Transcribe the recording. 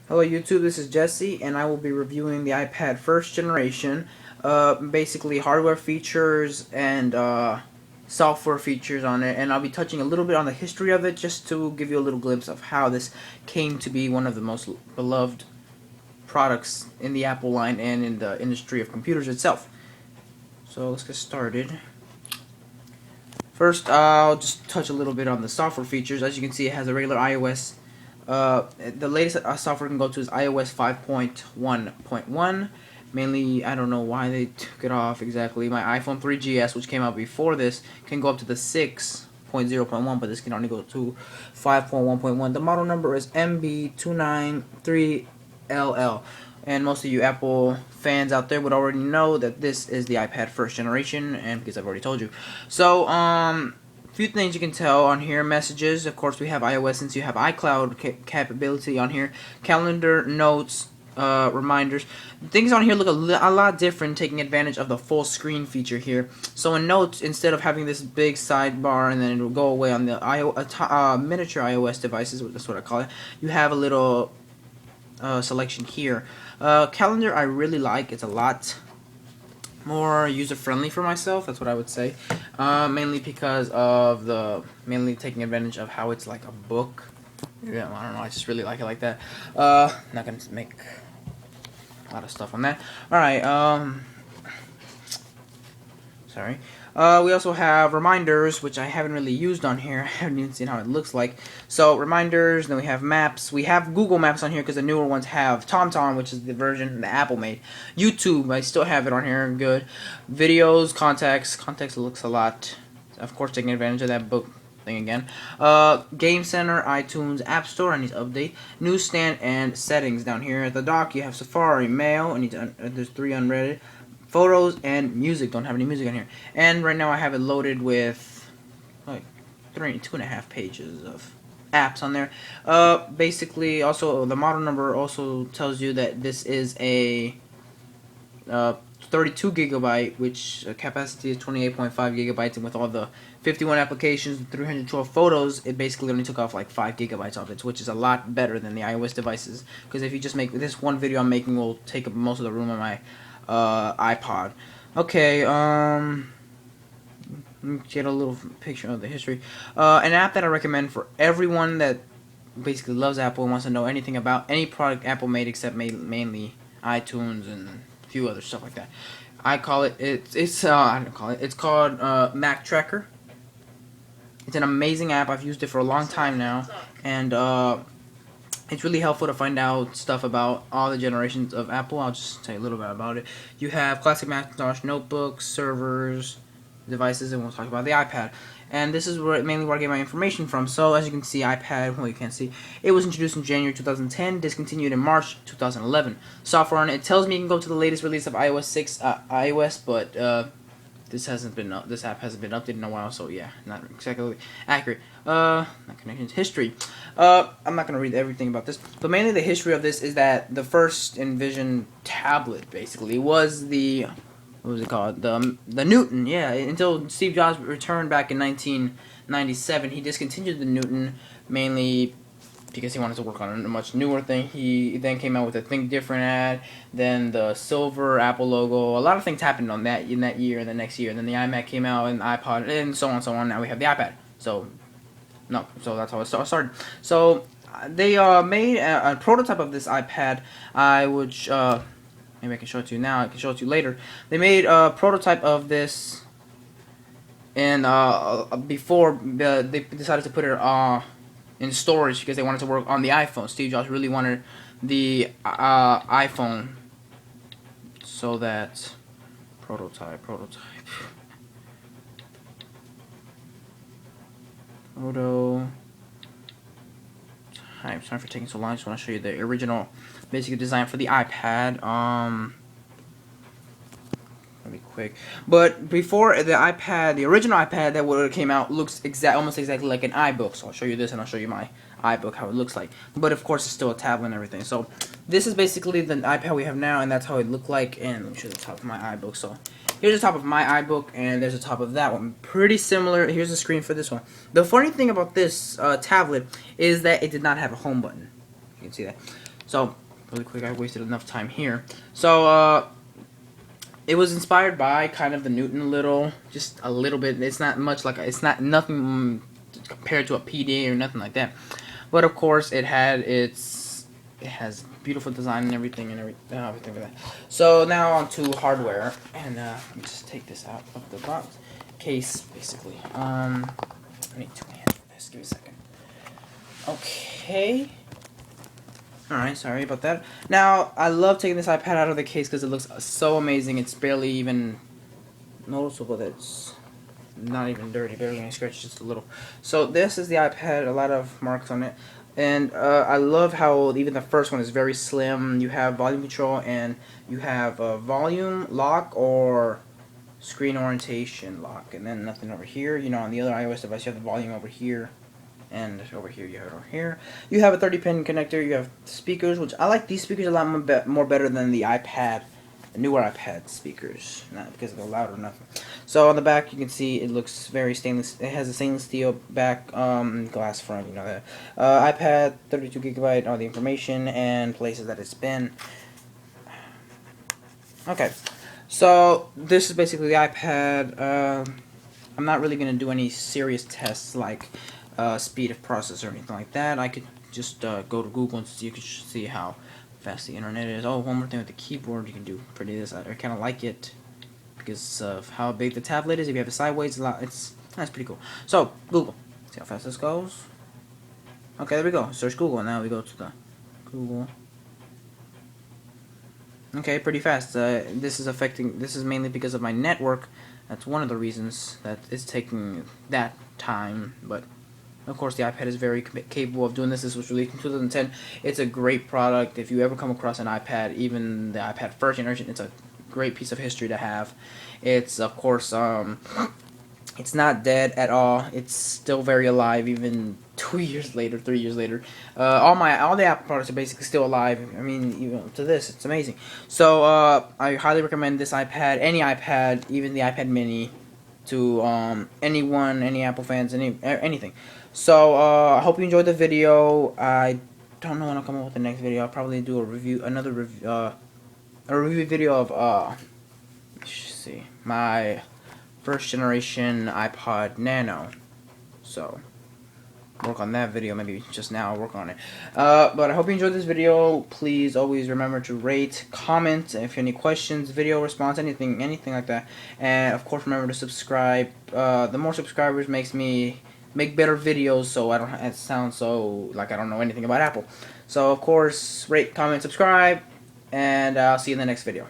Hello YouTube, this is Jesse, and I will be reviewing the iPad first generation. Basically hardware features and software features on it, and I'll be touching a little bit on the history of it just to give you a little glimpse of how this came to be one of the most beloved products in the Apple line and in the industry of computers itself. So let's get started. First, I'll just touch a little bit on the software features. As you can see, it has a regular iOS. The latest software we can go to is iOS 5.1.1. Mainly, I don't know why they took it off exactly. My iPhone 3GS, which came out before this, can go up to the 6.0.1, but this can only go to 5.1.1. The model number is MB293LL. And most of you Apple fans out there would already know that this is the iPad first generation, and because I've already told you. So, few things you can tell on here. Messages, of course, we have iOS since you have iCloud capability on here. Calendar, notes, reminders. Things on here look a lot different, taking advantage of the full screen feature here. So in notes, instead of having this big sidebar and then it will go away on the miniature iOS devices, that's what I call it, you have a little selection here. Calendar I really like. It's a lot more user-friendly for myself, that's what I would say, mainly because of mainly taking advantage of how it's like a book. Yeah, I don't know, I just really like it like that. Not gonna make a lot of stuff on that. Alright, sorry. We also have reminders, which I haven't really used on here. I haven't even seen how it looks like. So reminders, then we have maps. We have Google Maps on here because the newer ones have TomTom, which is the version that Apple made. YouTube, I still have it on here, good. Videos, contacts. Contacts looks a lot, of course, taking advantage of that book thing again. Game Center, iTunes, App Store, I need to update. Newsstand and settings down here. At the dock, you have Safari, Mail, I need to, there's 3 unread. Photos and music. Don't have any music on here. And right now I have it loaded with like 2.5 pages of apps on there. Basically, also the model number also tells you that this is a 32 gigabyte, which capacity is 28.5 gigabytes, and with all the 51 applications, 312 photos, it basically only took off like 5 gigabytes of it, which is a lot better than the iOS devices. Because if you just make this one video I'm making, will take up most of the room on my iPod. Okay, get a little picture of the history. An app that I recommend for everyone that basically loves Apple and wants to know anything about any product Apple made except mainly iTunes and a few other stuff like that. I call it, I don't call it, it's called Mac Tracker. It's an amazing app. I've used it for a long time now, and it's really helpful to find out stuff about all the generations of Apple. I'll just tell you a little bit about it. You have classic Macintosh notebooks, servers, devices, and we'll talk about the iPad. And this is mainly where I get my information from. So as you can see, iPad, well, you can't see, it was introduced in January 2010, discontinued in March 2011. Software on it tells me you can go to the latest release of iOS 6 iOS, but this app hasn't been updated in a while, so yeah, not exactly accurate. Not connections. History. I'm not gonna read everything about this, but mainly the history of this is that the first Envision tablet basically was the, what was it called? The Newton. Yeah, until Steve Jobs returned back in 1997, he discontinued the Newton mainly because he wanted to work on a much newer thing. He then came out with a Think Different ad, then the silver Apple logo. A lot of things happened on that in that year and the next year. And then the iMac came out and the iPod and so on and so on. Now we have the iPad. So that's how it started. So they made a prototype of this iPad. Which maybe I can show it to you now. I can show it to you later. They made a prototype of this, and before they decided to put it in storage because they wanted to work on the iPhone. Steve Jobs really wanted the iPhone, so that prototype. I'm sorry for taking so long. I just want to show you the original basic design for the iPad. Let me quick. But before the iPad, the original iPad that would have came out looks almost exactly like an iBook. So I'll show you this and I'll show you my iBook, how it looks like. But of course it's still a tablet and everything. So this is basically the iPad we have now, and that's how it looked like. And let me show you the top of my iBook. So here's the top of my iBook, and there's the top of that one. Pretty similar. Here's the screen for this one. The funny thing about this tablet is that it did not have a home button. You can see that. So really quick, I wasted enough time here. So it was inspired by kind of the Newton a little, just a little bit. It's not much like it's not nothing compared to a PD or nothing like that. But of course, it has beautiful design and everything everything for that. So now on to hardware, and let me just take this out of the box case, basically. I need two hands for this. Give me a second. Okay. Alright, sorry about that. Now, I love taking this iPad out of the case because it looks so amazing. It's barely even noticeable that it's not even dirty, barely any scratches, just a little. So this is the iPad, a lot of marks on it. And I love how even the first one is very slim. You have volume control and you have volume lock or screen orientation lock. And then nothing over here. You know, on the other iOS device you have the volume over here. And over here, you have it over here. You have a 30-pin connector. You have speakers, which I like these speakers a lot more better than the iPad, the newer iPad speakers. Not because they're loud or nothing. So on the back, you can see it looks very stainless. It has a stainless steel back, glass front. You know that. iPad, 32 gigabyte, all the information and places that it's been. Okay, so this is basically the iPad. I'm not really gonna do any serious tests like speed of process or anything like that. I could just go to Google and you can see how fast the internet is. Oh, one more thing with the keyboard, you can do pretty this. I kind of like it because of how big the tablet is. If you have it sideways, that's pretty cool. So Google, see how fast this goes. Okay, there we go. Search Google. Now we go to the Google. Okay, pretty fast. This is mainly because of my network. That's one of the reasons that it's taking that time, but of course, the iPad is very capable of doing this. This was released in 2010. It's a great product. If you ever come across an iPad, even the iPad first generation, it's a great piece of history to have. It's, of course, it's not dead at all. It's still very alive, even 2 years later, 3 years later. All the Apple products are basically still alive. I mean, even to this, it's amazing. So, I highly recommend this iPad, any iPad, even the iPad Mini, to anyone, any Apple fans, anything. So I hope you enjoyed the video. I don't know when I'll come up with the next video. I'll probably do a review, a review video of let's see, my first generation iPod Nano. So work on that video. Maybe just now I'll work on it. But I hope you enjoyed this video. Please always remember to rate, comment if you have any questions, video response, anything like that. And of course, remember to subscribe. The more subscribers makes me make better videos, so I don't it sounds so like I don't know anything about Apple. So of course, rate, comment, subscribe, and I'll see you in the next video.